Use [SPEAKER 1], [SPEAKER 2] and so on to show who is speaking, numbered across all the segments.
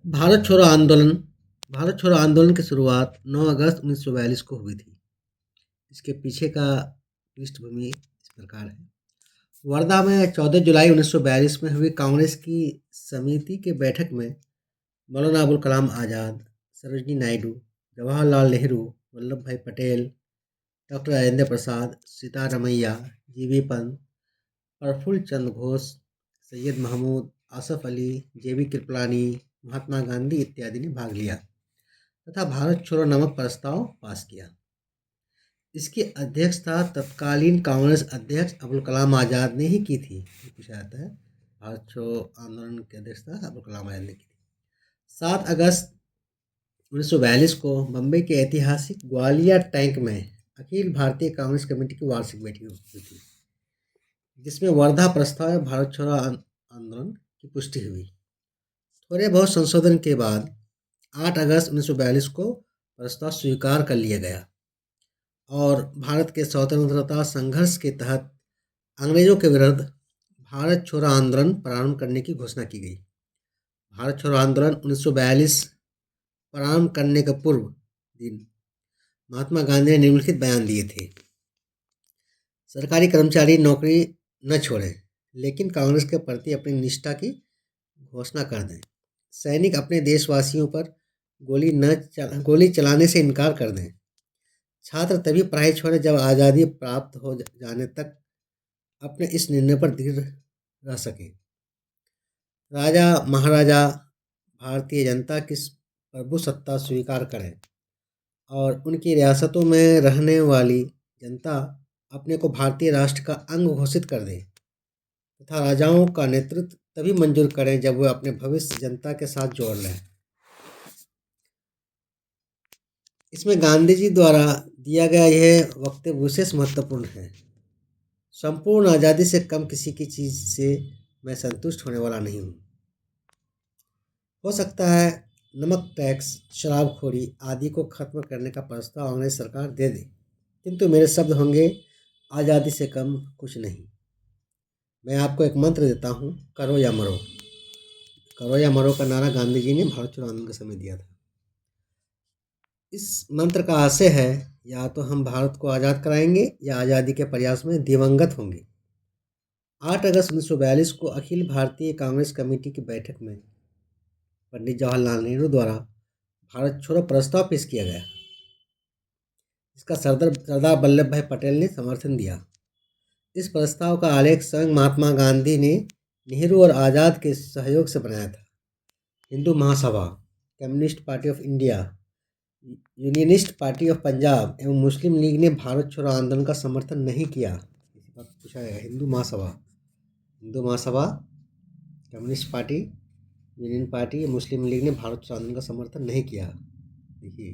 [SPEAKER 1] भारत छोड़ो आंदोलन भारत छोड़ो आंदोलन की शुरुआत 9 अगस्त 1942 को हुई थी। इसके पीछे का पृष्ठभूमि इस प्रकार है। वर्धा में 14 जुलाई 1942 में हुई कांग्रेस की समिति के बैठक में मौलाना अबुल कलाम आज़ाद, सरोजिनी नायडू, जवाहरलाल नेहरू, वल्लभ भाई पटेल, डॉक्टर राजेंद्र प्रसाद, सीतारमैया, जीबी पंत, प्रफुल्ल चंद्र घोष, सैयद महमूद, आसफ अली, जेबी कृपलानी, महात्मा गांधी इत्यादि ने भाग लिया तथा भारत छोड़ो नामक प्रस्ताव पास किया। इसकी अध्यक्षता तत्कालीन कांग्रेस अध्यक्ष अबुल कलाम आज़ाद ने ही की थी। पूछा जाता है भारत छोड़ो आंदोलन की अध्यक्षता अबुल कलाम आज़ाद ने की थी। 7 अगस्त 1942 को मुंबई के ऐतिहासिक ग्वालियर टैंक में अखिल भारतीय कांग्रेस कमेटी की वार्षिक बैठक हुई थी, जिसमें वर्धा प्रस्ताव भारत छोड़ो आंदोलन की पुष्टि हुई। थोड़े बहुत संशोधन के बाद 8 अगस्त 1942 को प्रस्ताव स्वीकार कर लिया गया और भारत के स्वतंत्रता संघर्ष के तहत अंग्रेजों के विरुद्ध भारत छोड़ो आंदोलन प्रारंभ करने की घोषणा की गई। भारत छोड़ो आंदोलन 1942 प्रारंभ करने के पूर्व दिन महात्मा गांधी ने निम्नलिखित बयान दिए थे। सरकारी कर्मचारी नौकरी न छोड़ें, लेकिन कांग्रेस के प्रति अपनी निष्ठा की घोषणा कर दें। सैनिक अपने देशवासियों पर गोली चलाने से इनकार कर दें। छात्र तभी पढ़ाई छोड़े जब आज़ादी प्राप्त हो जाने तक अपने इस निर्णय पर दृढ़ रह सकें। राजा महाराजा भारतीय जनता की प्रभु सत्ता स्वीकार करें और उनकी रियासतों में रहने वाली जनता अपने को भारतीय राष्ट्र का अंग घोषित कर दे तथा राजाओं का नेतृत्व तभी मंजूर करें जब वे अपने भविष्य जनता के साथ जोड़ लें। इसमें गांधी जी द्वारा दिया गया यह वक्तव्य विशेष महत्वपूर्ण है। संपूर्ण आज़ादी से कम किसी की चीज़ से मैं संतुष्ट होने वाला नहीं हूँ। हो सकता है नमक टैक्स, शराबखोरी आदि को खत्म करने का प्रस्ताव अंग्रेज सरकार दे दे, किंतु मेरे शब्द होंगे आज़ादी से कम कुछ नहीं। मैं आपको एक मंत्र देता हूँ, करो या मरो। करो या मरो का नारा गांधी जी ने भारत छोड़ो आंदोलन के समय दिया था। इस मंत्र का आशय है या तो हम भारत को आज़ाद कराएंगे या आज़ादी के प्रयास में दिवंगत होंगे। 8 अगस्त 1942 को अखिल भारतीय कांग्रेस कमेटी की बैठक में पंडित जवाहरलाल नेहरू द्वारा भारत छोड़ो प्रस्ताव पेश किया गया। इसका सरदार वल्लभ भाई पटेल ने समर्थन दिया। इस प्रस्ताव का आलेख स्वयं महात्मा गांधी ने नेहरू और आज़ाद के सहयोग से बनाया था। Hindu Mahasabha, communist party of India, unionist party of Punjab एवं मुस्लिम लीग ने भारत छोड़ो आंदोलन का समर्थन नहीं किया। इसी बात पूछा गया। Hindu Mahasabha, communist party, union party, मुस्लिम लीग ने भारत छोड़ो आंदोलन का समर्थन नहीं किया। देखिए,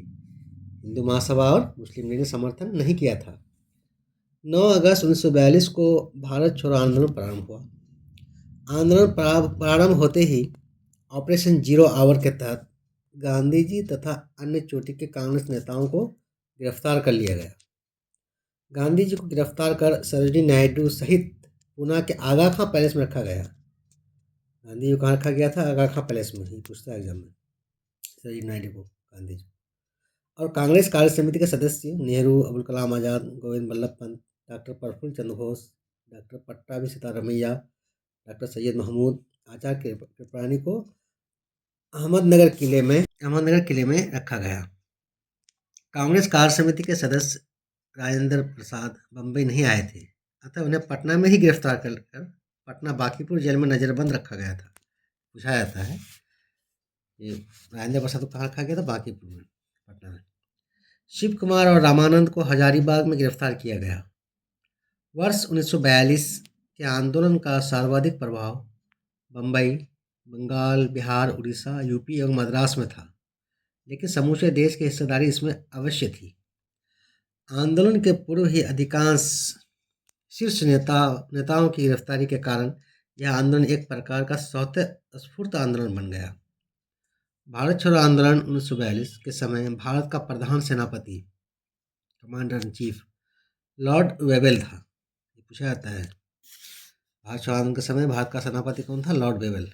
[SPEAKER 1] हिंदू महासभा और मुस्लिम लीग ने समर्थन नहीं किया था। 9 अगस्त 1942 को भारत छोड़ो आंदोलन प्रारंभ हुआ। आंदोलन प्रारंभ होते ही ऑपरेशन जीरो आवर के तहत गांधी जी तथा अन्य चोटी के कांग्रेस नेताओं को गिरफ्तार कर लिया गया। गांधी जी को गिरफ्तार कर सरोजिनी नायडू सहित पुणे के आगा खां पैलेस में रखा गया। गांधी जी को कहाँ रखा गया था? आगा खां पैलेस में ही पूछता है एग्जाम में। सरोजिनी नायडू को गांधी जी और कांग्रेस कार्य समिति के सदस्य नेहरू, अबुल कलाम आज़ाद, गोविंद बल्लभ पंत, डॉक्टर प्रफुल्ल चंद्र घोष, डॉक्टर पट्टाभी सीतारमैया, डॉक्टर सैयद महमूद, आचार्य कृपलानी को अहमदनगर किले में रखा गया। कांग्रेस कार्य समिति के सदस्य राजेंद्र प्रसाद बम्बई नहीं आए थे, अतः उन्हें पटना में ही गिरफ्तार कर पटना बांकीपुर जेल में नजरबंद रखा गया था। पूछा जाता है ये राजेंद्र प्रसाद को कहाँ रखा गया था? बांकीपुर में, पटना में। शिव कुमार और रामानंद को हजारीबाग में गिरफ्तार किया गया। वर्ष 1942 के आंदोलन का सर्वाधिक प्रभाव बम्बई, बंगाल, बिहार, उड़ीसा, यूपी एवं मद्रास में था, लेकिन समूचे देश की हिस्सेदारी इसमें अवश्य थी। आंदोलन के पूर्व ही अधिकांश शीर्ष नेताओं की गिरफ्तारी के कारण यह आंदोलन एक प्रकार का स्वतःस्फूर्त आंदोलन बन गया। भारत छोड़ो आंदोलन 1942 के समय भारत का प्रधान सेनापति, commander in chief, Lord Wavell था। ये पूछा जाता है भारत छोड़ो आंदोलन के समय भारत का सेनापति कौन था? Lord Wavell.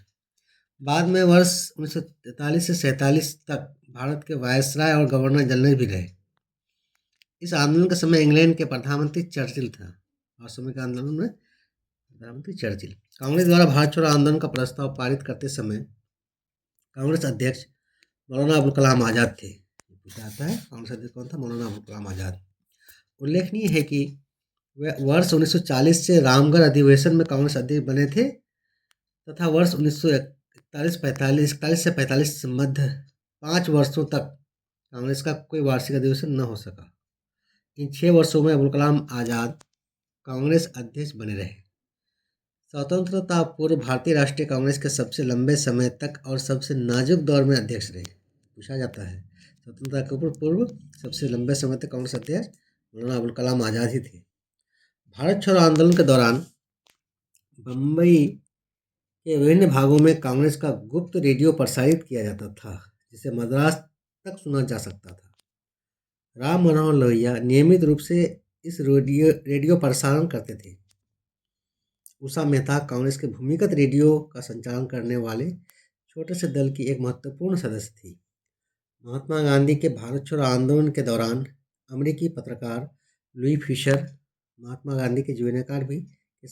[SPEAKER 1] बाद में वर्ष 1943 से 47 तक भारत के वायसराय और गवर्नर जनरल भी रहे। इस आंदोलन के समय इंग्लैंड के प्रधानमंत्री चर्चिल था। असहयोग के आंदोलन में प्रधानमंत्री चर्चिल। कांग्रेस द्वारा भारत छोड़ो आंदोलन का प्रस्ताव पारित करते समय कांग्रेस अध्यक्ष मौलाना अबुल कलाम आज़ाद थे। पूछा जाता है कांग्रेस अध्यक्ष कौन था? मौलाना अबुल कलाम आज़ाद। उल्लेखनीय है कि वे वर्ष 1940 से रामगढ़ अधिवेशन में कांग्रेस अध्यक्ष बने थे तथा वर्ष 1941 से 45 मध्य 5 वर्षों तक कांग्रेस का कोई वार्षिक अधिवेशन न हो सका। इन 6 वर्षों में अबुल कलाम आज़ाद कांग्रेस अध्यक्ष बने रहे। स्वतंत्रता पूर्व भारतीय राष्ट्रीय कांग्रेस के सबसे लंबे समय तक और सबसे नाजुक दौर में अध्यक्ष रहे। पूछा जाता है स्वतंत्रता के पूर्व सबसे लंबे समय तक कांग्रेस अध्यक्ष मौलाना अबुल कलाम आज़ाद ही थे। भारत छोड़ो आंदोलन के दौरान बम्बई के विभिन्न भागों में कांग्रेस का गुप्त रेडियो प्रसारित किया जाता था जिसे मद्रास तक सुना जा सकता था। राम मनोहर लोहिया नियमित रूप से इस रेडियो प्रसारण करते थे। उषा मेहता कांग्रेस के भूमिगत रेडियो का संचालन करने वाले छोटे से दल की एक महत्वपूर्ण सदस्य थी। महात्मा गांधी के भारत छोड़ो आंदोलन के दौरान अमेरिकी पत्रकार लुई फिशर महात्मा गांधी के जीवनीकार भी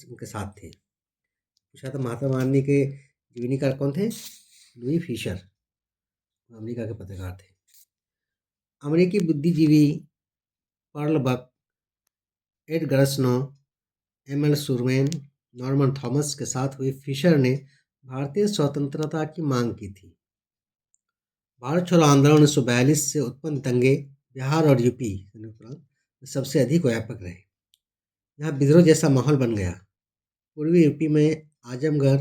[SPEAKER 1] उनके साथ थे। पूछा था महात्मा गांधी के जीवनीकार कौन थे? लुई फिशर अमेरिका के पत्रकार थे। अमेरिकी बुद्धिजीवी पर्ल बक, एड गर्सनो, एम.एल. सुरमैन, नॉर्मन थॉमस के साथ हुई फिशर ने भारतीय स्वतंत्रता की मांग की थी। भारत छोड़ो आंदोलन 1942 से उत्पन्न दंगे बिहार और यूपी में सबसे अधिक व्यापक रहे। यहाँ विद्रोह जैसा माहौल बन गया। पूर्वी यूपी में आजमगढ़,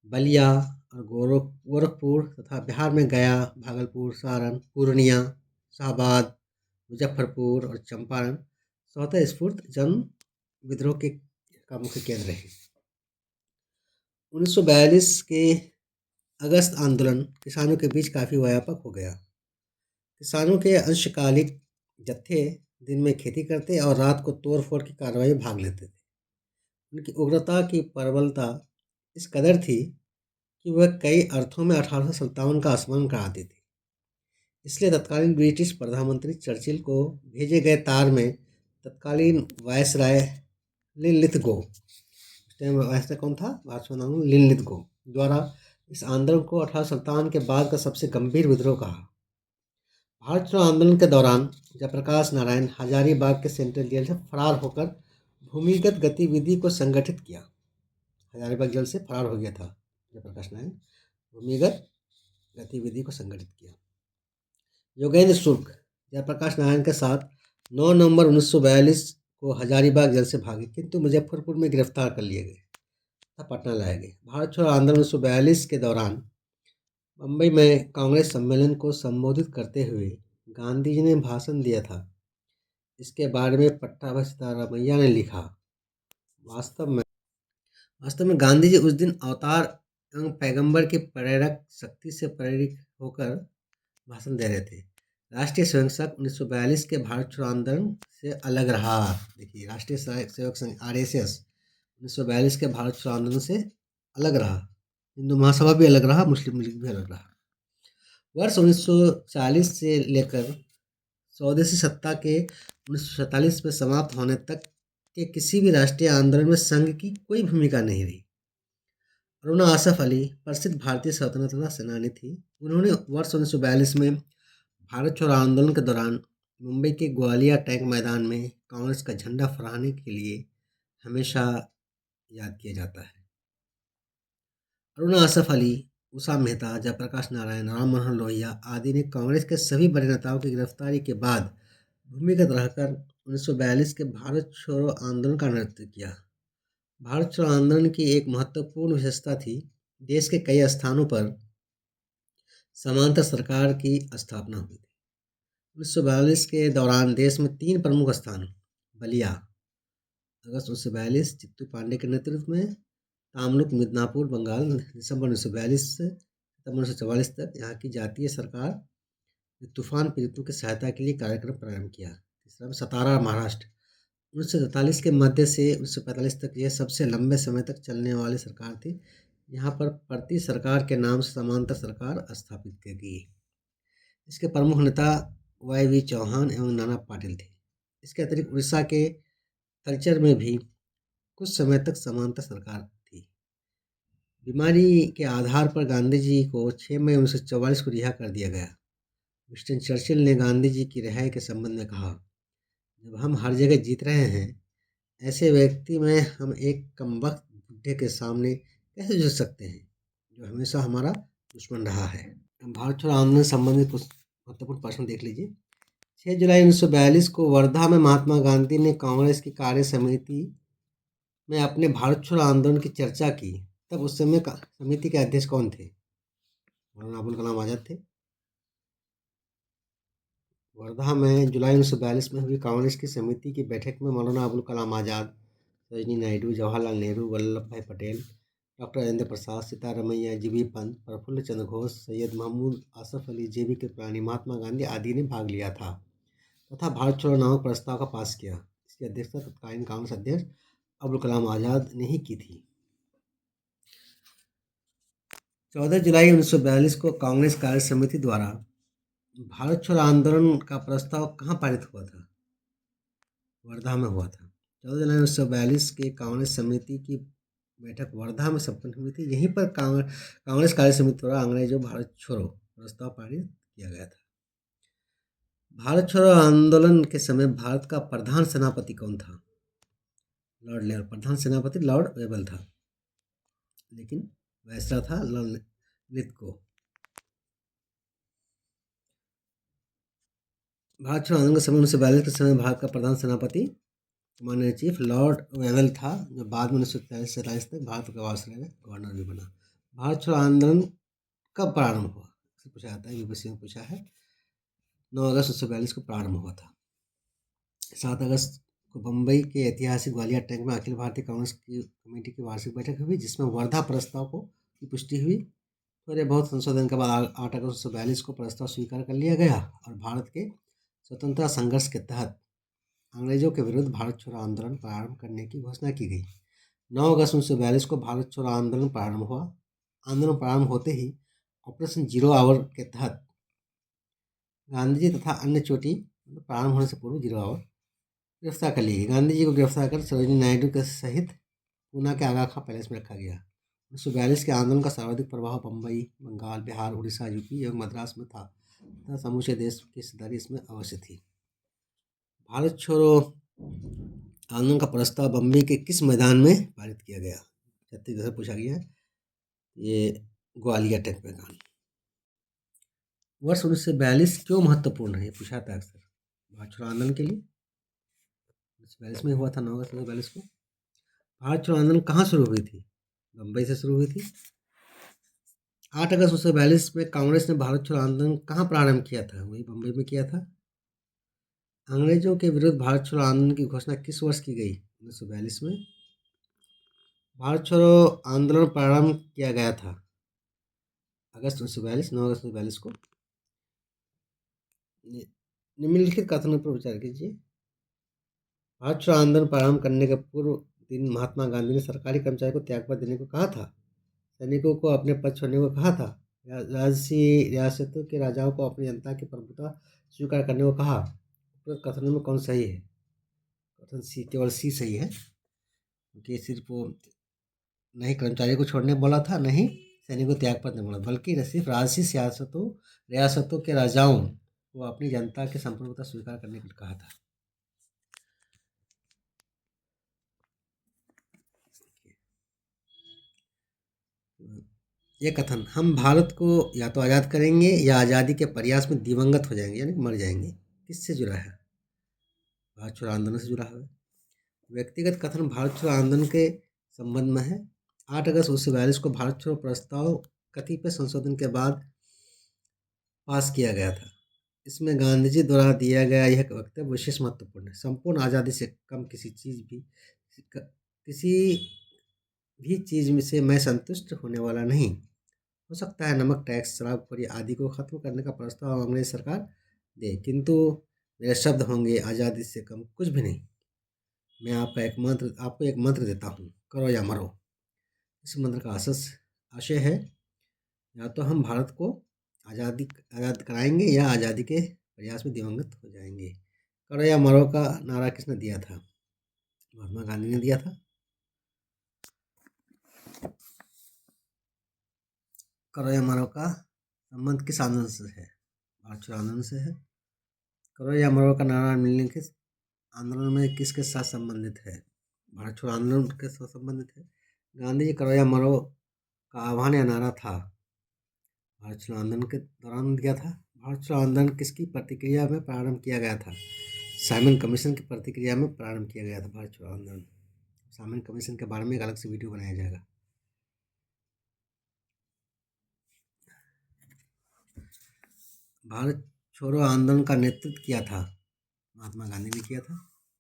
[SPEAKER 1] बलिया और गोरखपुर तथा बिहार में गया, भागलपुर, सारण, पूर्णिया, शाहाबाद, मुजफ्फरपुर और चंपारण स्वतः स्फूर्त जन विद्रोह का मुख्य केंद्र रहे। 1942 के अगस्त आंदोलन किसानों के बीच काफ़ी व्यापक हो गया। किसानों के अंशकालिक जत्थे दिन में खेती करते और रात को तोड़ फोड़ की कार्रवाई में भाग लेते थे। उनकी उग्रता की प्रबलता इस कदर थी कि वह कई अर्थों में 1857 का स्मरण कराती थी। इसलिए तत्कालीन ब्रिटिश प्रधानमंत्री चर्चिल को भेजे गए तार में तत्कालीन वायसराय लिनलिथगो वायसराय कौन था? लिनलिथगो द्वारा इस आंदोलन को 1857 के बाद का सबसे गंभीर विद्रोह कहा। भारत छोड़ो आंदोलन के दौरान जयप्रकाश नारायण हजारीबाग के सेंट्रल जेल से फरार होकर भूमिगत गतिविधि को संगठित किया। हजारीबाग जेल से फरार हो गया था जयप्रकाश नारायण, भूमिगत गतिविधि को संगठित किया। योगेंद्र शुक्ल जयप्रकाश नारायण के साथ 9 नवंबर 1942 को हजारीबाग जेल से भागे किंतु मुजफ्फरपुर में गिरफ्तार कर लिए गए तथा पटना लाए गए। भारत छोड़ो आंदोलन 1942 के दौरान मुंबई में कांग्रेस सम्मेलन को संबोधित करते हुए गांधी जी ने भाषण दिया था। इसके बारे में पट्टाभी सिद्धारमैया ने लिखा, वास्तव में गांधी जी उस दिन अवतार एवं पैगंबर की प्रेरक शक्ति से प्रेरित होकर भाषण दे रहे थे। राष्ट्रीय स्वयं सेवक 1942 के भारत छोड़ो आंदोलन से अलग रहा। देखिए राष्ट्रीय सेवक संघ RSS 1942 के भारत छोड़ो आंदोलन से अलग रहा। हिंदू महासभा भी अलग रहा, मुस्लिम लीग भी अलग रहा। वर्ष 1940 से लेकर स्वदेशी सत्ता के 1947 में समाप्त होने तक के किसी भी राष्ट्रीय आंदोलन में संघ की कोई भूमिका नहीं रही। अरुणा आसफ अली प्रसिद्ध भारतीय स्वतंत्रता सेनानी थी। उन्होंने वर्ष 1942 में भारत छोड़ो आंदोलन के दौरान मुंबई के ग्वालिया टैंक मैदान में कांग्रेस का झंडा फहराने के लिए हमेशा याद किया जाता है। अरुणा आसफ अली, उषा मेहता, जयप्रकाश नारायण, राम मनोहर लोहिया आदि ने कांग्रेस के सभी बड़े नेताओं की गिरफ्तारी के बाद भूमिगत रहकर 1942 के भारत छोड़ो आंदोलन का नेतृत्व किया। भारत छोड़ो आंदोलन की एक महत्वपूर्ण विशेषता थी देश के कई स्थानों पर समांतर सरकार की स्थापना हुई थी। 1942 के दौरान देश में 3 प्रमुख स्थान बलिया अगस्त 1942 चित्तू पांडे के नेतृत्व में, तामलुक मिदनापुर बंगाल दिसंबर 1942 से सितंबर 1944 तक यहाँ की जातीय सरकार ने तूफान पीड़ितों की सहायता के लिए कार्यक्रम प्रारंभ किया। तीसरा में सतारा महाराष्ट्र 1943 के मध्य से 1945 तक यह सबसे लंबे समय तक चलने वाली सरकार थी यहाँ पर प्रति सरकार के नाम से समांतर सरकार स्थापित की गई। इसके प्रमुख नेता YV चौहान एवं नाना पाटिल थे। इसके अतिरिक्त उड़ीसा के कल्चर में भी कुछ समय तक समांतर सरकार थी। बीमारी के आधार पर गांधी जी को 6 मई 1944 को रिहा कर दिया गया। विंस्टन चर्चिल ने गांधी जी की रिहाई के संबंध में कहा, जब हम हर जगह जीत रहे हैं, ऐसे व्यक्ति में हम एक कमबख्त बुड्ढे के सामने कैसे जुट सकते हैं, जो हमेशा हमारा दुश्मन रहा है। भारत छोड़ो आंदोलन से संबंधित कुछ महत्वपूर्ण प्रश्न देख लीजिए। 6 जुलाई 1942 को वर्धा में महात्मा गांधी ने कांग्रेस की कार्य समिति में अपने भारत छोड़ो आंदोलन की चर्चा की। तब उस समय समिति के अध्यक्ष कौन थे? मौलाना अबुल कलाम आजाद थे। वर्धा में जुलाई 1942 में हुई कांग्रेस की समिति की बैठक में मौलाना अबुल कलाम आजाद, सरोजिनी नायडू, जवाहरलाल नेहरू, वल्लभ भाई पटेल, डॉक्टर राजेंद्र प्रसाद, सीतारमैया, जीबी पंत, प्रफुल्ल चंद्र घोष, सैयद महमूद आसफ अली, JB कृपलानी, महात्मा गांधी आदि ने भाग लिया था तथा भारत छोड़ो नामक प्रस्ताव का पास किया। इसकी अध्यक्षता तत्कालीन कांग्रेस अध्यक्ष अबुल कलाम आजाद ने ही की थी। 14 जुलाई 1942 को कांग्रेस कार्य समिति द्वारा भारत छोड़ो आंदोलन का प्रस्ताव कहाँ पारित हुआ था? वर्धा में हुआ था। 14 जुलाई 1942 के कांग्रेस समिति की बैठक वर्धा में संपन्न हुई थी। यहीं पर कांग्रेस कार्य समिति द्वारा अंग्रेजों भारत छोड़ो प्रस्ताव पारित किया गया था। भारत छोड़ो आंदोलन के समय भारत का प्रधान सेनापति कौन था? Lord layer. प्रधान सेनापति लॉर्ड वेबल था, लेकिन वैसरा था लॉर्ड लिथगो। भारत छोड़ो आंदोलन के समय 1942 के समय भारत का प्रधान सेनापति commander in chief Lord Wavell था, जो बाद में 1943 से 47 तक भारत का वायसराय गवर्नर भी बना। भारत छोड़ो आंदोलन कब प्रारंभ हुआ? पूछा जाता है, यूपीएससी में पूछा है। 9 अगस्त 1942 को प्रारंभ हुआ था। 7 अगस्त को बम्बई के ऐतिहासिक ग्वालियर टैंक में अखिल भारतीय कांग्रेस की कमेटी की वार्षिक बैठक हुई, जिसमें वर्धा प्रस्ताव की पुष्टि हुई। थोड़े बहुत संशोधन के बाद 8 अगस्त 1942 को प्रस्ताव स्वीकार कर लिया गया और भारत के स्वतंत्रता संघर्ष के तहत अंग्रेजों के विरुद्ध भारत छोड़ो आंदोलन प्रारंभ करने की घोषणा की गई। 9 अगस्त 1942 को भारत छोड़ो आंदोलन प्रारंभ हुआ। आंदोलन प्रारंभ होते ही ऑपरेशन जीरो आवर के तहत गांधी जी तथा अन्य चोटी प्रारंभ होने से पूर्व जीरो आवर गिरफ्तार कर ली गई। गांधी जी को गिरफ्तार कर सरोजिनी नायडू के सहित पूना के आगा खां पैलेस में रखा गया। 1942 के आंदोलन का सर्वाधिक प्रभाव बम्बई, बंगाल, बिहार, उड़ीसा, यूपी एवं मद्रास में था तथा समूचे देश की हिस्सेदारी इसमें अवश्य थी। भारत छोड़ो आंदोलन का प्रस्ताव बम्बई के किस मैदान में पारित किया गया? छत्तीसगढ़ से पूछा गया है। ये ग्वालियर टैंक मैदान। वर्ष 1942 क्यों महत्वपूर्ण है? पूछा था अक्सर भारत छोड़ो आंदोलन के लिए। 1942 में हुआ था 9 अगस्त 1942 को। भारत छोड़ो आंदोलन कहाँ शुरू हुई थी? बम्बई से शुरू हुई थी। 8 अगस्त 1942 में कांग्रेस ने भारत छोड़ो आंदोलन कहाँ प्रारंभ किया था? वही बम्बई में किया था। अंग्रेजों के विरुद्ध भारत छोड़ो आंदोलन की घोषणा किस वर्ष की गई? 1942 में। भारत छोड़ो आंदोलन प्रारंभ किया गया था अगस्त 1942, 9 अगस्त 1942 को। निम्नलिखित कथनों पर विचार कीजिए। भारत छोड़ो आंदोलन प्रारंभ करने के पूर्व दिन महात्मा गांधी ने सरकारी कर्मचारी को त्यागपत्र देने को कहा था, सैनिकों को अपने पद छोड़ने को कहा था, राजसी रियासतों के राजाओं को अपनी जनता की प्रभुता स्वीकार करने को कहा। उपरोक्त कथनों में कौन सही है? कथन सी, केवल सी सही है, क्योंकि सिर्फ वो नहीं कर्मचारी को छोड़ने बोला था, नहीं सैनिकों को त्यागपत्र नहीं बोला, बल्कि सिर्फ राजसी रियासतों के राजाओं को अपनी जनता की संप्रभुता स्वीकार करने को कहा था। ये कथन, हम भारत को या तो आज़ाद करेंगे या आज़ादी के प्रयास में दिवंगत हो जाएंगे, यानी मर जाएंगे, किससे जुड़ा है? भारत छोड़ो आंदोलन से जुड़ा है। व्यक्तिगत कथन भारत छोड़ो आंदोलन के संबंध में है। 8 अगस्त 1942 को भारत छोड़ो प्रस्ताव कतिपय संशोधन के बाद पास किया गया था। इसमें गांधी जी द्वारा दिया गया यह वक्तव्य विशेष महत्वपूर्ण है। संपूर्ण आज़ादी से कम किसी भी चीज़ में से मैं संतुष्ट होने वाला नहीं। हो सकता है नमक टैक्स, शराबखोरी आदि को खत्म करने का प्रस्ताव अंग्रेज सरकार दे, किंतु मेरे शब्द होंगे आज़ादी से कम कुछ भी नहीं। मैं आपको एक मंत्र देता हूँ, करो या मरो। इस मंत्र का आशय है, या तो हम भारत को आज़ाद कराएंगे या आज़ादी के प्रयास में दिवंगत हो जाएंगे। करो या मरो का नारा किसने दिया था? महात्मा गांधी ने दिया था। करो या मरो का संबंध किस आंदोलन से है? भारत छोड़ो आंदोलन से है। करो या मरो का नारा निम्नलिखित आंदोलन में किसके साथ संबंधित है? भारत छोड़ो आंदोलन के साथ संबंधित है। गांधी जी करो या मरो का आह्वान या नारा था भारत छोड़ो आंदोलन के दौरान दिया था। भारत छोड़ो आंदोलन किसकी प्रतिक्रिया में प्रारंभ किया गया था? साइमन कमीशन की प्रतिक्रिया में प्रारंभ किया गया था भारत छोड़ो आंदोलन। साइमन कमीशन के बारे में एक अलग से वीडियो बनाया जाएगा। भारत छोड़ो आंदोलन का नेतृत्व किया था? महात्मा गांधी ने किया था।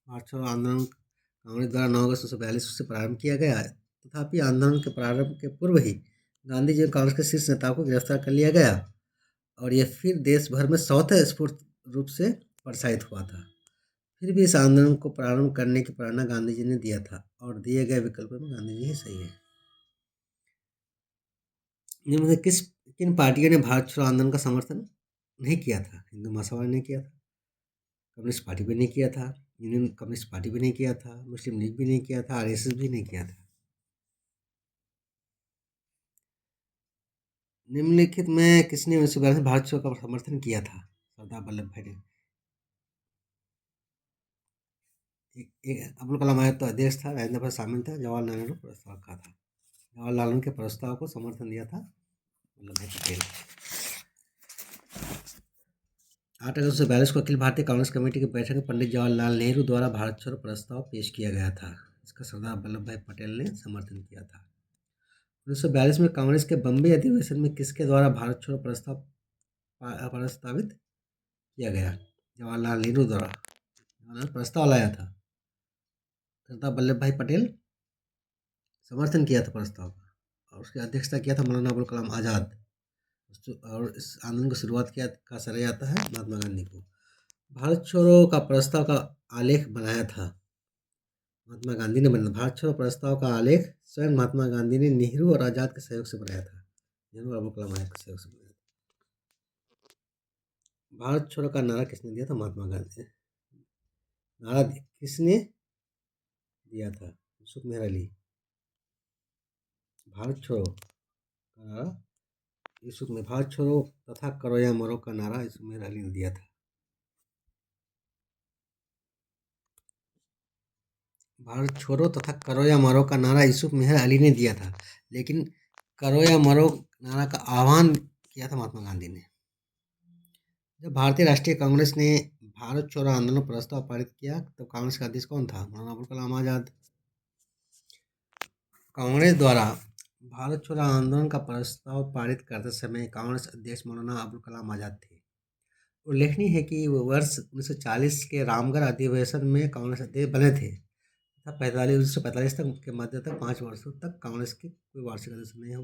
[SPEAKER 1] भारत छोड़ो आंदोलन कांग्रेस द्वारा 9 अगस्त 1942 से प्रारंभ किया गया है। तथापि आंदोलन के प्रारंभ के पूर्व ही गांधी जी और कांग्रेस के शीर्ष नेताओं को गिरफ्तार कर लिया गया और यह फिर देश भर में स्वतःस्फूर्त रूप से प्रसारित हुआ था। फिर भी इस आंदोलन को प्रारंभ करने की प्रेरणा गांधी जी ने दिया था और दिए गए विकल्पों में गांधी जी ही सही है। इनमें से किन पार्टियों ने भारत छोड़ो आंदोलन का समर्थन नहीं किया था? हिंदू महासभा ने किया था, कम्युनिस्ट पार्टी भी नहीं किया था, यूनियन कम्युनिस्ट पार्टी भी नहीं किया था, मुस्लिम लीग भी नहीं किया था, आरएसएस भी नहीं किया था। निम्नलिखित में किसने 1942 में भारत छोड़ो का समर्थन किया था? सरदार वल्लभ भाई ने। अब्दुल कलाम आजाद तो अध्यक्ष था, राजेंद्र प्रसाद शामिल था, जवाहरलाल नेहरू प्रस्ताव का था। जवाहरलाल नेहरू के प्रस्ताव को समर्थन दिया था वल्लभ भाई पटेल। 8 अगस्त 1942 को अखिल भारतीय कांग्रेस कमेटी की बैठक में पंडित जवाहरलाल नेहरू द्वारा भारत छोड़ो प्रस्ताव पेश किया गया था। इसका सरदार वल्लभ भाई पटेल ने समर्थन किया था। 1942 में कांग्रेस के बम्बई अधिवेशन में किसके द्वारा भारत छोड़ो प्रस्ताव प्रस्तावित किया गया? जवाहरलाल नेहरू द्वारा प्रस्ताव लाया था। सरदार वल्लभ भाई पटेल समर्थन किया था प्रस्ताव का और उसकी अध्यक्षता किया था मौलाना अबुल कलाम आज़ाद। और इस आंदोलन की शुरुआत किया का श्रेय आता है महात्मा गांधी को। भारत छोड़ो का प्रस्ताव का आलेख बनाया था महात्मा गांधी ने बनाया। भारत छोड़ो प्रस्ताव का आलेख स्वयं महात्मा गांधी ने नेहरू और आज़ाद के सहयोग से बनाया था। नेहरू और अबुल कलाम आज़ाद के सहयोग से बनाया था। भारत छोड़ो का नारा किसने दिया था? महात्मा गांधी ने। नारा किसने दिया था? यूसुफ मेहर अली। भारत छोड़ो का नारा यूसुफ में भारत छोड़ो तथा करो या मरो का नारा यूसुफ मेहर अली ने दिया था। भारत छोड़ो तथा करो या मरो का नारा यूसुफ मेहर अली ने दिया था, लेकिन करो या मरो नारा का आह्वान किया था महात्मा गांधी ने। जब भारतीय राष्ट्रीय कांग्रेस ने भारत छोड़ो आंदोलन प्रस्ताव पारित किया तब कांग्रेस का अध्यक्ष कौन था? मौलाना अबुल कलाम आजाद। कांग्रेस द्वारा भारत छोड़ो आंदोलन का प्रस्ताव पारित करते समय कांग्रेस अध्यक्ष मौलाना अबुल कलाम आजाद थे। उल्लेखनीय है कि वर्ष 1940 के रामगढ़ अधिवेशन में कांग्रेस अध्यक्ष बने थे तथा 1945 तक के मध्य तक 5 वर्षों तक कांग्रेस की कोई वार्षिक अधिवेशन नहीं हो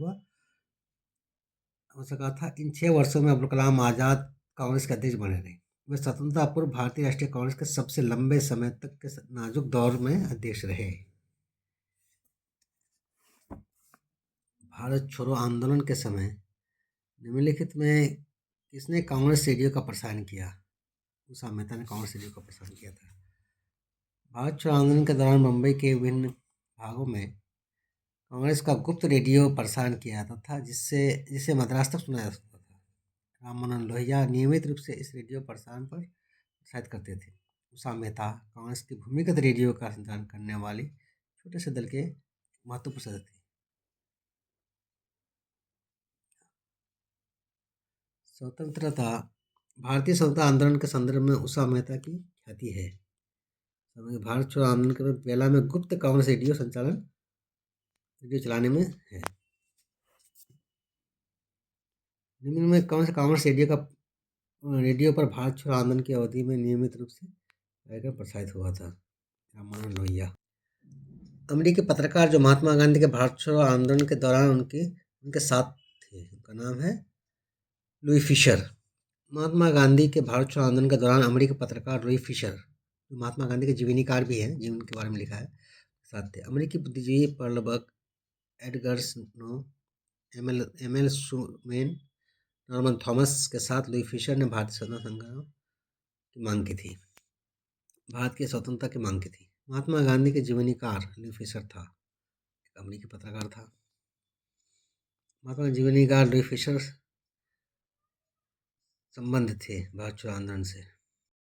[SPEAKER 1] सका था। इन 6 वर्षों में अबुल कलाम आजाद कांग्रेस के अध्यक्ष बने रहे। वे स्वतंत्रता पूर्व भारतीय राष्ट्रीय कांग्रेस के सबसे लंबे समय तक के नाजुक दौर में अध्यक्ष रहे। भारत छोड़ो आंदोलन के समय निम्नलिखित में किसने कांग्रेस रेडियो का प्रसारण किया? उषा मेहता ने कांग्रेस रेडियो का प्रसारण किया था। भारत छोड़ो आंदोलन के दौरान मुंबई के विभिन्न भागों में कांग्रेस का गुप्त रेडियो प्रसारण किया जाता था जिसे मद्रास तक सुना जा सकता था। राम मनोहर लोहिया नियमित रूप से इस रेडियो प्रसारण पर प्रसारित करते थे। उषा मेहता कांग्रेस की भूमिगत रेडियो का संचालन करने वाली छोटे से दल के महत्वपूर्ण सदस्य थे। भारतीय स्वतंत्रता आंदोलन के संदर्भ में उषा मेहता की ख्याति है। भारत छोड़ो आंदोलन के पहला में गुप्त कांग्रेस रेडियो चलाने में है। निम्न में कौन सा कांग्रेस रेडियो पर भारत छोड़ो आंदोलन की अवधि में नियमित रूप से कार्यक्रम प्रसारित हुआ था? राम मनोहर लोहिया। अमेरिकी पत्रकार जो महात्मा गांधी के भारत छोड़ो आंदोलन के दौरान उनके साथ थे, उनका नाम है लुई फिशर। महात्मा गांधी के भारत छोड़ो आंदोलन के दौरान अमेरिकी पत्रकार लुई फिशर, जो महात्मा गांधी के जीवनीकार भी हैं, जीवन के बारे में लिखा है, साथ थे। अमेरिकी बुद्धिजीवी Pearl Buck, Edgar Snow, M L सुमेन, नॉर्मन थॉमस के साथ लुई फिशर ने भारतीय स्वतंत्रता संग्राम की मांग की थी। भारत की स्वतंत्रता की मांग की थी। महात्मा गांधी के जीवनीकार लुई फिशर था, एक अमेरिकी पत्रकार था। महात्मा जीवनीकार लुई फिशर संबंध थे भारत छोड़ो आंदोलन से।